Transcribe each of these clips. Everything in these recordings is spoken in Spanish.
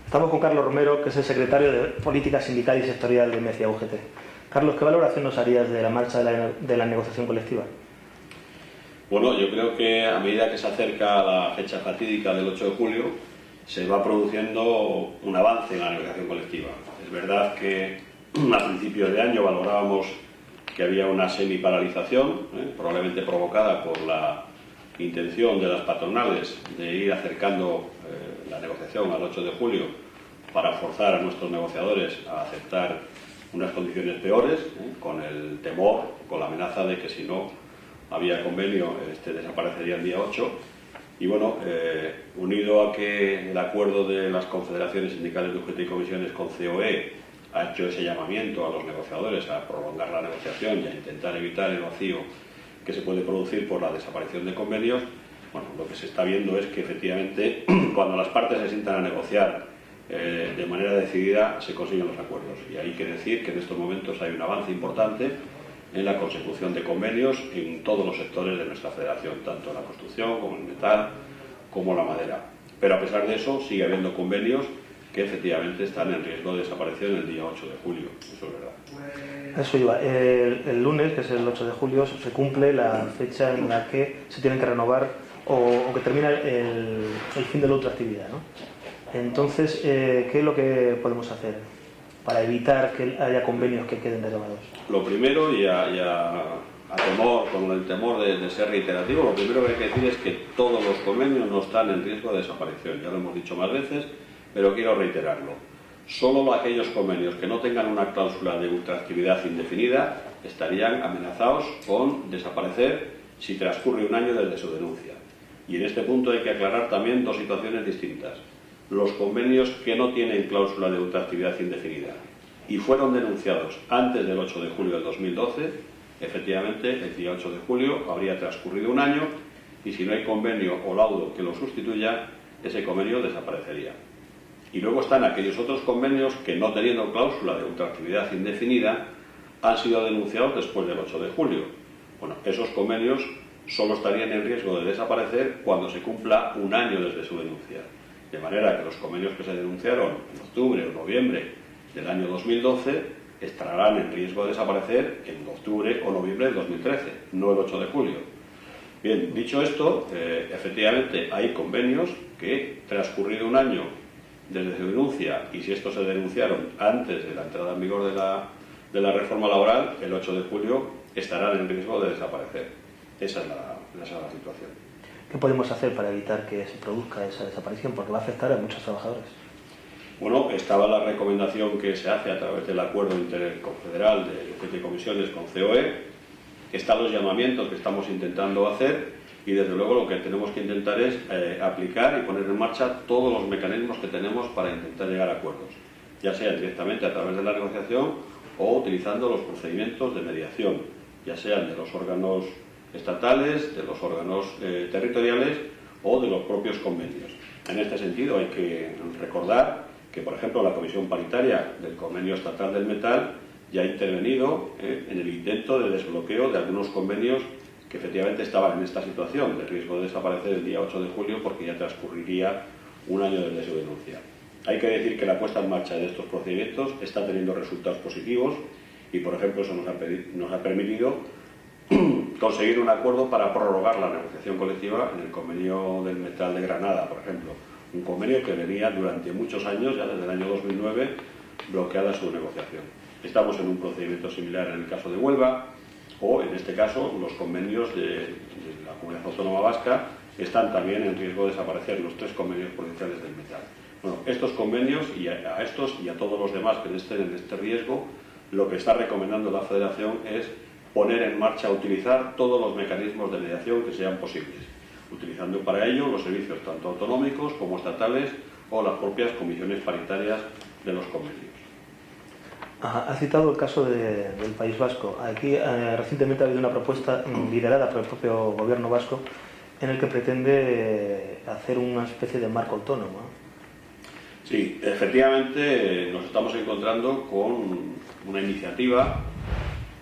Estamos con Carlos Romero, que es el secretario de Política Sindical y Sectorial de MECIA UGT. Carlos, ¿qué valoración nos harías de la marcha de la negociación colectiva? Bueno, yo creo que a medida que se acerca la fecha fatídica del 8 de julio, se va produciendo un avance en la negociación colectiva. Es verdad que a principios de año valorábamos que había una semi-paralización, probablemente provocada por la intención de las patronales de ir acercando la negociación al 8 de julio para forzar a nuestros negociadores a aceptar unas condiciones peores, con el temor, con la amenaza de que si no había convenio, desaparecería el día 8. Y bueno, unido a que el acuerdo de las confederaciones sindicales de UGT y comisiones con COE ha hecho ese llamamiento a los negociadores a prolongar la negociación y a intentar evitar el vacío que se puede producir por la desaparición de convenios, bueno, lo que se está viendo es que efectivamente cuando las partes se sientan a negociar de manera decidida se consiguen los acuerdos. Y hay que decir que en estos momentos hay un avance importante en la consecución de convenios en todos los sectores de nuestra federación, tanto en la construcción como en el metal, como la madera. Pero a pesar de eso sigue habiendo convenios que efectivamente están en riesgo de desaparición el día 8 de julio, eso es verdad. Eso iba. El lunes, que es el 8 de julio, se cumple la fecha en la que se tienen que renovar o que termina el fin de la ultraactividad, ¿no? Entonces, ¿qué es lo que podemos hacer para evitar que haya convenios que queden renovados? Lo primero, con el temor de ser reiterativo, lo primero que hay que decir es que todos los convenios no están en riesgo de desaparición. Ya lo hemos dicho más veces, pero quiero reiterarlo. Solo aquellos convenios que no tengan una cláusula de ultraactividad indefinida estarían amenazados con desaparecer si transcurre un año desde su denuncia. Y en este punto hay que aclarar también dos situaciones distintas. Los convenios que no tienen cláusula de ultraactividad indefinida y fueron denunciados antes del 8 de julio del 2012, efectivamente el día 8 de julio habría transcurrido un año y si no hay convenio o laudo que lo sustituya, ese convenio desaparecería. Y luego están aquellos otros convenios que, no teniendo cláusula de ultraactividad indefinida, han sido denunciados después del 8 de julio. Bueno, esos convenios solo estarían en riesgo de desaparecer cuando se cumpla un año desde su denuncia. De manera que los convenios que se denunciaron en octubre o noviembre del año 2012 estarán en riesgo de desaparecer en octubre o noviembre del 2013, no el 8 de julio. Bien, dicho esto, efectivamente hay convenios que, transcurrido un año desde su denuncia, y si estos se denunciaron antes de la entrada en vigor de la reforma laboral, el 8 de julio estarán en riesgo de desaparecer. Esa es la situación. ¿Qué podemos hacer para evitar que se produzca esa desaparición? Porque va a afectar a muchos trabajadores. Bueno, estaba la recomendación que se hace a través del acuerdo interconfederal de UGT y comisiones con COE, están los llamamientos que estamos intentando hacer y desde luego lo que tenemos que intentar es aplicar y poner en marcha todos los mecanismos que tenemos para intentar llegar a acuerdos, ya sea directamente a través de la negociación o utilizando los procedimientos de mediación, ya sean de los órganos estatales, de los órganos territoriales o de los propios convenios. En este sentido hay que recordar que, por ejemplo, la Comisión Paritaria del Convenio Estatal del Metal ya ha intervenido en el intento de desbloqueo de algunos convenios que efectivamente estaban en esta situación de riesgo de desaparecer el día 8 de julio porque ya transcurriría un año desde su denuncia. Hay que decir que la puesta en marcha de estos procedimientos está teniendo resultados positivos y, por ejemplo, eso nos ha permitido conseguir un acuerdo para prorrogar la negociación colectiva en el convenio del metal de Granada, por ejemplo. Un convenio que venía durante muchos años, ya desde el año 2009, bloqueada su negociación. Estamos en un procedimiento similar en el caso de Huelva, o en este caso los convenios de la Comunidad Autónoma Vasca están también en riesgo de desaparecer, los 3 convenios provinciales del metal. Bueno, estos convenios y a estos y a todos los demás que estén en este riesgo, lo que está recomendando la Federación es poner en marcha, utilizar todos los mecanismos de mediación que sean posibles, utilizando para ello los servicios tanto autonómicos como estatales o las propias comisiones paritarias de los convenios. Ha citado el caso del País Vasco. Aquí recientemente ha habido una propuesta liderada por el propio gobierno vasco en el que pretende hacer una especie de marco autónomo. Sí, efectivamente nos estamos encontrando con una iniciativa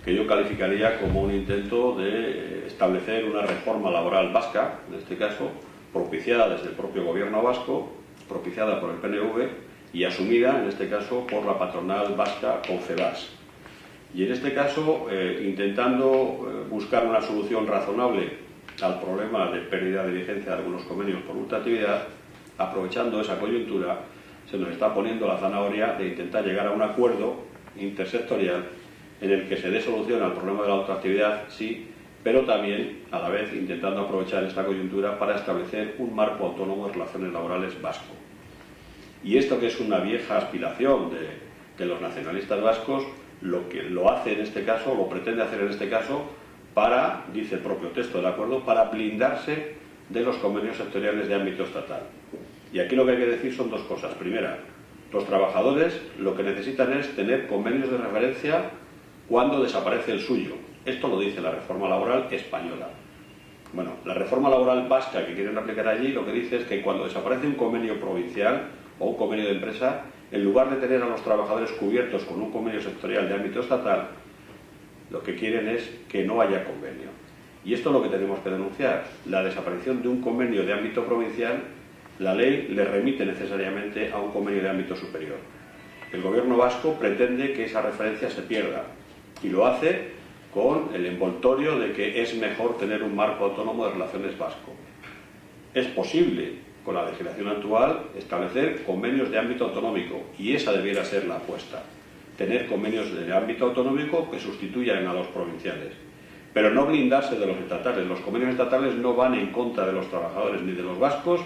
que yo calificaría como un intento de establecer una reforma laboral vasca, en este caso, propiciada desde el propio gobierno vasco, propiciada por el PNV y asumida, en este caso, por la patronal vasca Confebask. Y en este caso, intentando buscar una solución razonable al problema de pérdida de vigencia de algunos convenios por ultraactividad, aprovechando esa coyuntura, se nos está poniendo la zanahoria de intentar llegar a un acuerdo intersectorial en el que se dé solución al problema de la ultraactividad, sí, pero también, a la vez, intentando aprovechar esta coyuntura para establecer un marco autónomo de relaciones laborales vasco. Y esto, que es una vieja aspiración de los nacionalistas vascos, lo que lo hace en este caso, lo pretende hacer en este caso, para, dice el propio texto del acuerdo, para blindarse de los convenios sectoriales de ámbito estatal. Y aquí lo que hay que decir son dos cosas. Primera, los trabajadores lo que necesitan es tener convenios de referencia cuando desaparece el suyo. Esto lo dice la reforma laboral española. Bueno, la reforma laboral vasca que quieren aplicar allí lo que dice es que cuando desaparece un convenio provincial o un convenio de empresa, en lugar de tener a los trabajadores cubiertos con un convenio sectorial de ámbito estatal, lo que quieren es que no haya convenio. Y esto es lo que tenemos que denunciar. La desaparición de un convenio de ámbito provincial, la ley le remite necesariamente a un convenio de ámbito superior. El gobierno vasco pretende que esa referencia se pierda y lo hace con el envoltorio de que es mejor tener un marco autónomo de relaciones vasco. Es posible, con la legislación actual, establecer convenios de ámbito autonómico, y esa debiera ser la apuesta. Tener convenios de ámbito autonómico que sustituyan a los provinciales, pero no blindarse de los estatales. Los convenios estatales no van en contra de los trabajadores, ni de los vascos,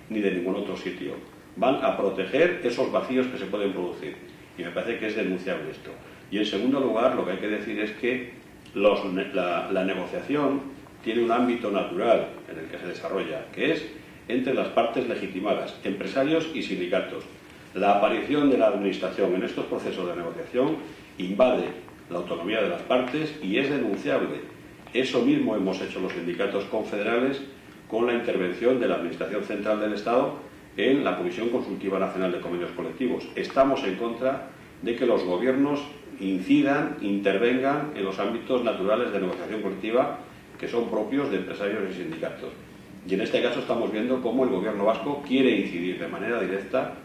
ni de ningún otro sitio. Van a proteger esos vacíos que se pueden producir, y me parece que es denunciable esto. Y en segundo lugar, lo que hay que decir es que la negociación tiene un ámbito natural en el que se desarrolla, que es entre las partes legitimadas, empresarios y sindicatos. La aparición de la Administración en estos procesos de negociación invade la autonomía de las partes y es denunciable. Eso mismo hemos hecho los sindicatos confederales con la intervención de la Administración Central del Estado en la Comisión Consultiva Nacional de Convenios Colectivos. Estamos en contra de que los gobiernos incidan, intervengan en los ámbitos naturales de negociación colectiva que son propios de empresarios y sindicatos. Y en este caso estamos viendo cómo el gobierno vasco quiere incidir de manera directa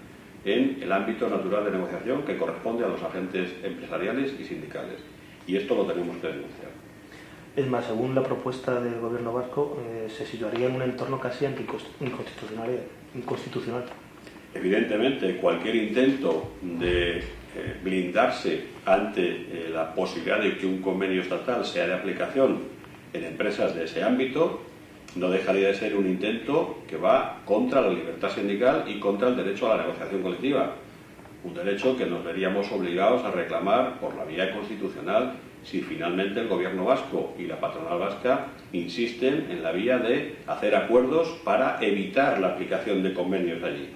en el ámbito natural de negociación que corresponde a los agentes empresariales y sindicales. Y esto lo tenemos que denunciar. Es más, según la propuesta del gobierno vasco, se situaría en un entorno casi inconstitucional. Evidentemente, cualquier intento de blindarse ante la posibilidad de que un convenio estatal sea de aplicación en empresas de ese ámbito no dejaría de ser un intento que va contra la libertad sindical y contra el derecho a la negociación colectiva, un derecho que nos veríamos obligados a reclamar por la vía constitucional si finalmente el gobierno vasco y la patronal vasca insisten en la vía de hacer acuerdos para evitar la aplicación de convenios allí.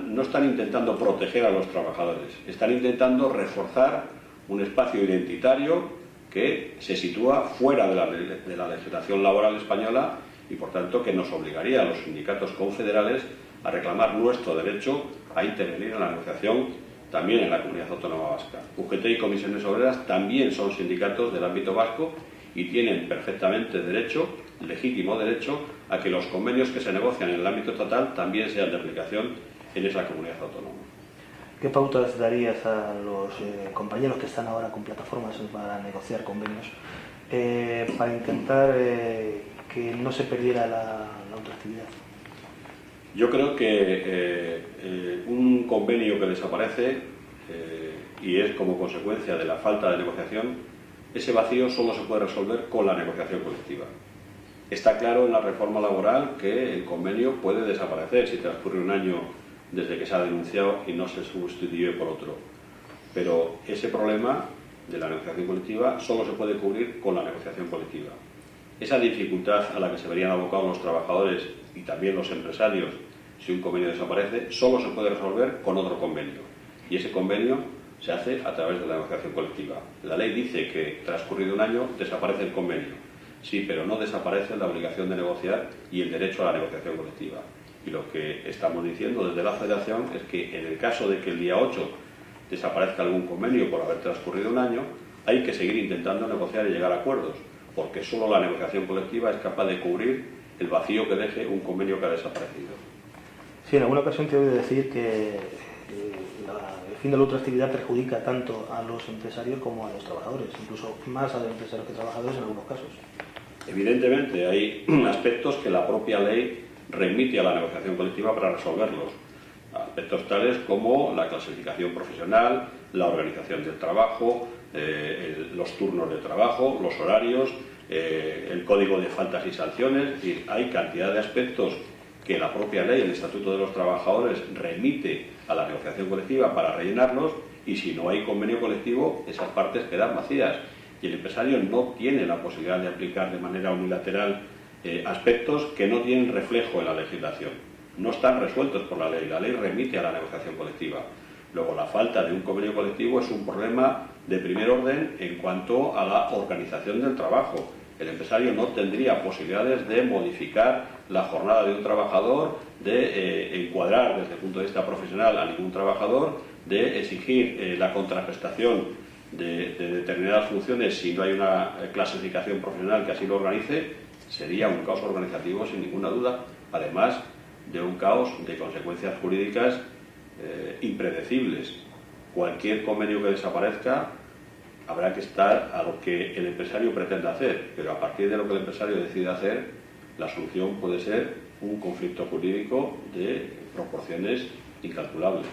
No están intentando proteger a los trabajadores, están intentando reforzar un espacio identitario que se sitúa fuera de la legislación laboral española y, por tanto, que nos obligaría a los sindicatos confederales a reclamar nuestro derecho a intervenir en la negociación también en la comunidad autónoma vasca. UGT y Comisiones Obreras también son sindicatos del ámbito vasco y tienen perfectamente derecho, legítimo derecho, a que los convenios que se negocian en el ámbito estatal también sean de aplicación en esa comunidad autónoma. ¿Qué pautas darías a los compañeros que están ahora con plataformas para negociar convenios para intentar que no se perdiera la ultraactividad? Yo creo que un convenio que desaparece y es como consecuencia de la falta de negociación, ese vacío solo se puede resolver con la negociación colectiva. Está claro en la reforma laboral que el convenio puede desaparecer si transcurre un año desde que se ha denunciado y no se sustituye por otro. Pero ese problema de la negociación colectiva solo se puede cubrir con la negociación colectiva. Esa dificultad a la que se verían abocados los trabajadores y también los empresarios si un convenio desaparece, solo se puede resolver con otro convenio. Y ese convenio se hace a través de la negociación colectiva. La ley dice que transcurrido un año desaparece el convenio. Sí, pero no desaparece la obligación de negociar y el derecho a la negociación colectiva. Y lo que estamos diciendo desde la Federación es que en el caso de que el día 8 desaparezca algún convenio por haber transcurrido un año, hay que seguir intentando negociar y llegar a acuerdos, porque solo la negociación colectiva es capaz de cubrir el vacío que deje un convenio que ha desaparecido. Sí, en alguna ocasión te he oído decir que el fin de la ultraactividad perjudica tanto a los empresarios como a los trabajadores, incluso más a los empresarios que trabajadores en algunos casos. Evidentemente hay aspectos que la propia ley remite a la negociación colectiva para resolverlos. Aspectos tales como la clasificación profesional, la organización del trabajo, los turnos de trabajo, los horarios, el código de faltas y sanciones. Es decir, hay cantidad de aspectos que la propia ley, el Estatuto de los Trabajadores, remite a la negociación colectiva para rellenarlos, y si no hay convenio colectivo, esas partes quedan vacías. Y el empresario no tiene la posibilidad de aplicar de manera unilateral aspectos que no tienen reflejo en la legislación. No están resueltos por la ley remite a la negociación colectiva. Luego, la falta de un convenio colectivo es un problema de primer orden en cuanto a la organización del trabajo. El empresario no tendría posibilidades de modificar la jornada de un trabajador, de encuadrar desde el punto de vista profesional a ningún trabajador, de exigir la contraprestación de determinadas funciones si no hay una clasificación profesional que así lo organice. Sería un caos organizativo sin ninguna duda, además de un caos de consecuencias jurídicas impredecibles. Cualquier convenio que desaparezca habrá que estar a lo que el empresario pretenda hacer, pero a partir de lo que el empresario decida hacer, la solución puede ser un conflicto jurídico de proporciones incalculables.